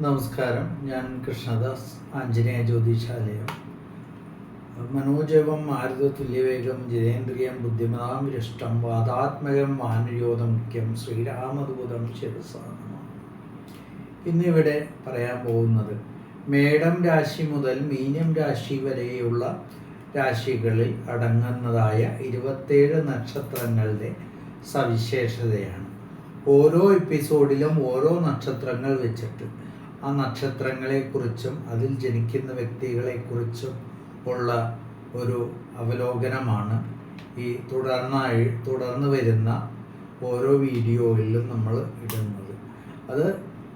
നമസ്കാരം. ഞാൻ കൃഷ്ണദാസ്, ആഞ്ജനേയ ജ്യോതിശാലയം. മനോജവം മാരുതതുല്യവേഗം ജിതേന്ദ്രിയം ബുദ്ധിമതാം വിരിഷ്ടം വാദാത്മകം വാനര്യോധം മുഖ്യം ശ്രീരാമദൂതം ശിരസാ നമാമി. ഇന്നിവിടെ പറയാൻ പോകുന്നത് മേടം രാശി മുതൽ മീനം രാശി വരെയുള്ള രാശികളിൽ അടങ്ങുന്നതായ 27 നക്ഷത്രങ്ങളുടെ സവിശേഷതയാണ്. ഓരോ എപ്പിസോഡിലും ഓരോ നക്ഷത്രങ്ങൾ വെച്ചിട്ട് ആ നക്ഷത്രങ്ങളെക്കുറിച്ചും അതിൽ ജനിക്കുന്ന വ്യക്തികളെക്കുറിച്ചും ഉള്ള ഒരു അവലോകനമാണ് ഈ തുടർന്ന് വരുന്ന ഓരോ വീഡിയോയിലും നമ്മൾ ഇടുന്നത്. അത്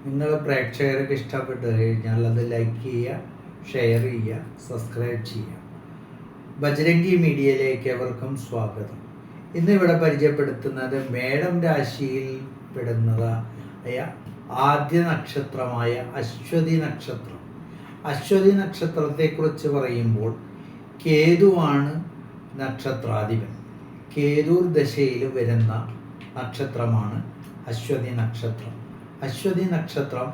നിങ്ങൾ പ്രേക്ഷകർക്ക് ഇഷ്ടപ്പെട്ട് കഴിഞ്ഞാൽ അത് ലൈക്ക് ചെയ്യുക, ഷെയർ ചെയ്യുക, സബ്സ്ക്രൈബ് ചെയ്യുക. ബജ്രംഗി മീഡിയയിലേക്ക് എവർക്കും സ്വാഗതം. ഇന്നിവിടെ പരിചയപ്പെടുത്തുന്നത് മേടം രാശിയിൽ പെടുന്നതായ ആദ്യ നക്ഷത്രമായ അശ്വതി നക്ഷത്രം. അശ്വതി നക്ഷത്രത്തെക്കുറിച്ച് പറയുമ്പോൾ കേതുവാണ് നക്ഷത്രാധിപൻ. കേതൂർ ദശയിൽ വരുന്ന നക്ഷത്രമാണ് അശ്വതി നക്ഷത്രം. അശ്വതി നക്ഷത്രം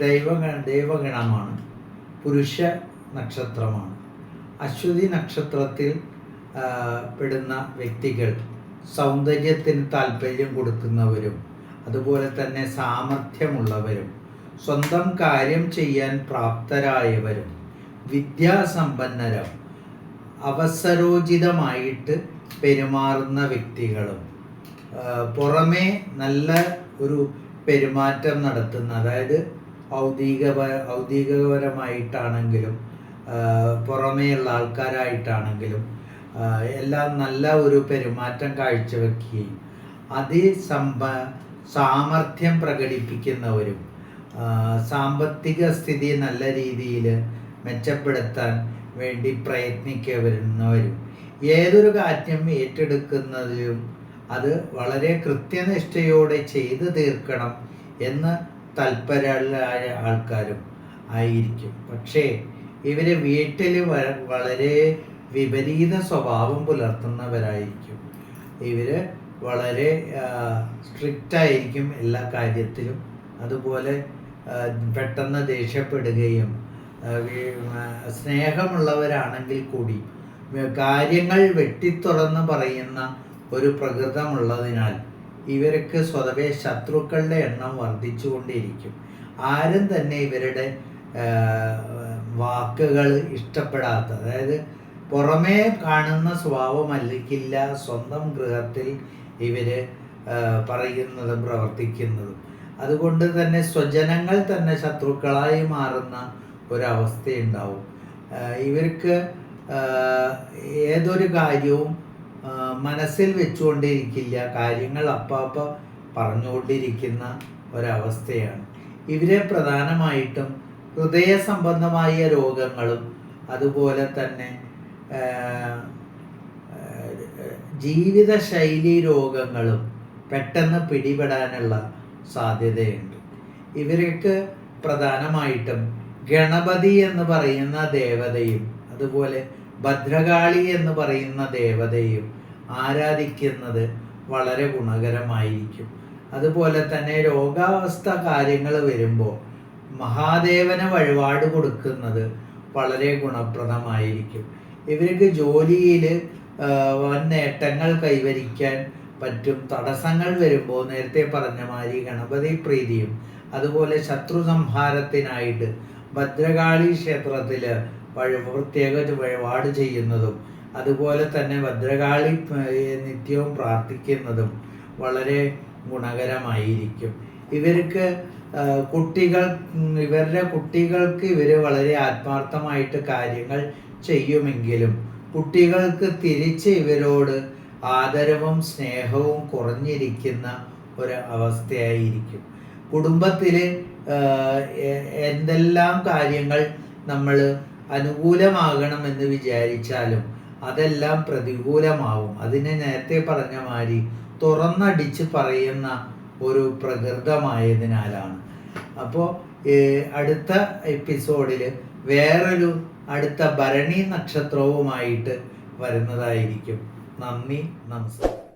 ദൈവഗണമാണ്, പുരുഷ നക്ഷത്രമാണ്. അശ്വതി നക്ഷത്രത്തിൽ പെടുന്ന വ്യക്തികൾ സൗന്ദര്യത്തിന് താല്പര്യം കൊടുക്കുന്നവരും അതുപോലെ തന്നെ സാമർഥ്യമുള്ളവരും സ്വന്തം കാര്യം ചെയ്യാൻ പ്രാപ്തരായവരും വിദ്യാസമ്പന്നരും അവസരോചിതമായിട്ട് പെരുമാറുന്ന വ്യക്തികളും പുറമേ നല്ല ഒരു പെരുമാറ്റം നടത്തുന്ന, അതായത് ഔദ്യോഗികപരമായിട്ടാണെങ്കിലും പുറമേയുള്ള ആൾക്കാരായിട്ടാണെങ്കിലും എല്ലാം നല്ല ഒരു പെരുമാറ്റം കാഴ്ചവെക്കുകയും സാമർഥ്യം പ്രകടിപ്പിക്കുന്നവരും സാമ്പത്തിക സ്ഥിതി നല്ല രീതിയിൽ മെച്ചപ്പെടുത്താൻ വേണ്ടി പ്രയത്നിക്കുന്നവരും ഏതൊരു കാര്യം ഏറ്റെടുക്കുന്നതിലും അത് വളരെ കൃത്യനിഷ്ഠയോടെ ചെയ്തു തീർക്കണം എന്ന് തൽപരരായ ആൾക്കാരും ആയിരിക്കും. പക്ഷേ ഇവര് വീട്ടിൽ വളരെ വിപരീത സ്വഭാവം പുലർത്തുന്നവരായിരിക്കും. ഇവര് വളരെ സ്ട്രിക്റ്റ് ആയിരിക്കും എല്ലാ കാര്യത്തിലും. അതുപോലെ പെട്ടെന്ന് ദേഷ്യപ്പെടുകയും സ്നേഹമുള്ളവരാണെങ്കിൽ കൂടി കാര്യങ്ങൾ വെട്ടിത്തുറന്ന് പറയുന്ന ഒരു പ്രകൃതമുള്ളതിനാൽ ഇവർക്ക് സ്വതവേ ശത്രുക്കളുടെ എണ്ണം വർദ്ധിച്ചുകൊണ്ടിരിക്കും. ആരും തന്നെ ഇവരുടെ വാക്കുകൾ ഇഷ്ടപ്പെടാത്ത, അതായത് പുറമേ കാണുന്ന സ്വഭാവമല്ലിക്കില്ല സ്വന്തം ഗൃഹത്തിൽ ഇവര് പറയുന്നതും പ്രവർത്തിക്കുന്നതും. അതുകൊണ്ട് തന്നെ സ്വജനങ്ങൾ തന്നെ ശത്രുക്കളായി മാറുന്ന ഒരവസ്ഥയുണ്ടാവും. ഇവർക്ക് ഏതൊരു കാര്യവും മനസ്സിൽ വെച്ചുകൊണ്ടിരിക്കില്ല, കാര്യങ്ങൾ അപ്പാപ്പ പറഞ്ഞുകൊണ്ടിരിക്കുന്ന ഒരവസ്ഥയാണ്. ഇവരെ പ്രധാനമായിട്ടും ഹൃദയ സംബന്ധമായ രോഗങ്ങളും അതുപോലെ തന്നെ ജീവിതശൈലി രോഗങ്ങളും പെട്ടെന്ന് പിടിപെടാനുള്ള സാധ്യതയുണ്ട്. ഇവർക്ക് പ്രധാനമായിട്ടും ഗണപതി എന്ന് പറയുന്ന ദേവതയും അതുപോലെ ഭദ്രകാളി എന്ന് പറയുന്ന ദേവതയും ആരാധിക്കുന്നത് വളരെ ഗുണകരമായിരിക്കും. അതുപോലെ തന്നെ രോഗാവസ്ഥ കാര്യങ്ങൾ വരുമ്പോൾ മഹാദേവന് വഴിപാട് കൊടുക്കുന്നത് വളരെ ഗുണപ്രദമായിരിക്കും. ഇവർക്ക് ജോലിയിൽ വൻ നേട്ടങ്ങൾ കൈവരിക്കാൻ പറ്റും. തടസ്സങ്ങൾ വരുമ്പോൾ നേരത്തെ പറഞ്ഞ മാതിരി ഗണപതി പ്രീതിയും അതുപോലെ ശത്രു സംഹാരത്തിനായിട്ട് ഭദ്രകാളി ക്ഷേത്രത്തിൽ പ്രത്യേക വഴിപാട് ചെയ്യുന്നതും അതുപോലെ തന്നെ ഭദ്രകാളി നിത്യവും പ്രാർത്ഥിക്കുന്നതും വളരെ ഗുണകരമായിരിക്കും. ഇവർക്ക് ഇവരുടെ കുട്ടികൾക്ക് ഇവർ വളരെ ആത്മാർത്ഥമായിട്ട് കാര്യങ്ങൾ ചെയ്യുമെങ്കിലും കുട്ടികൾക്ക് തിരിച്ച് ഇവരോട് ആദരവും സ്നേഹവും കുറഞ്ഞിരിക്കുന്ന ഒരു അവസ്ഥയായിരിക്കും. കുടുംബത്തിൽ എന്തെല്ലാം കാര്യങ്ങൾ നമ്മൾ അനുകൂലമാകണമെന്ന് വിചാരിച്ചാലും അതെല്ലാം പ്രതികൂലമാവും. അതിനെ നേരത്തെ പറഞ്ഞ മാതിരി തുറന്നടിച്ച് പറയുന്ന ഒരു പ്രകൃതമായതിനാലാണ്. അപ്പോൾ അടുത്ത എപ്പിസോഡിൽ വേറൊരു അടുത്ത ഭരണി നക്ഷത്രവുമായിട്ട് വരുന്നതായിരിക്കും. നന്ദി, നമസ്കാരം.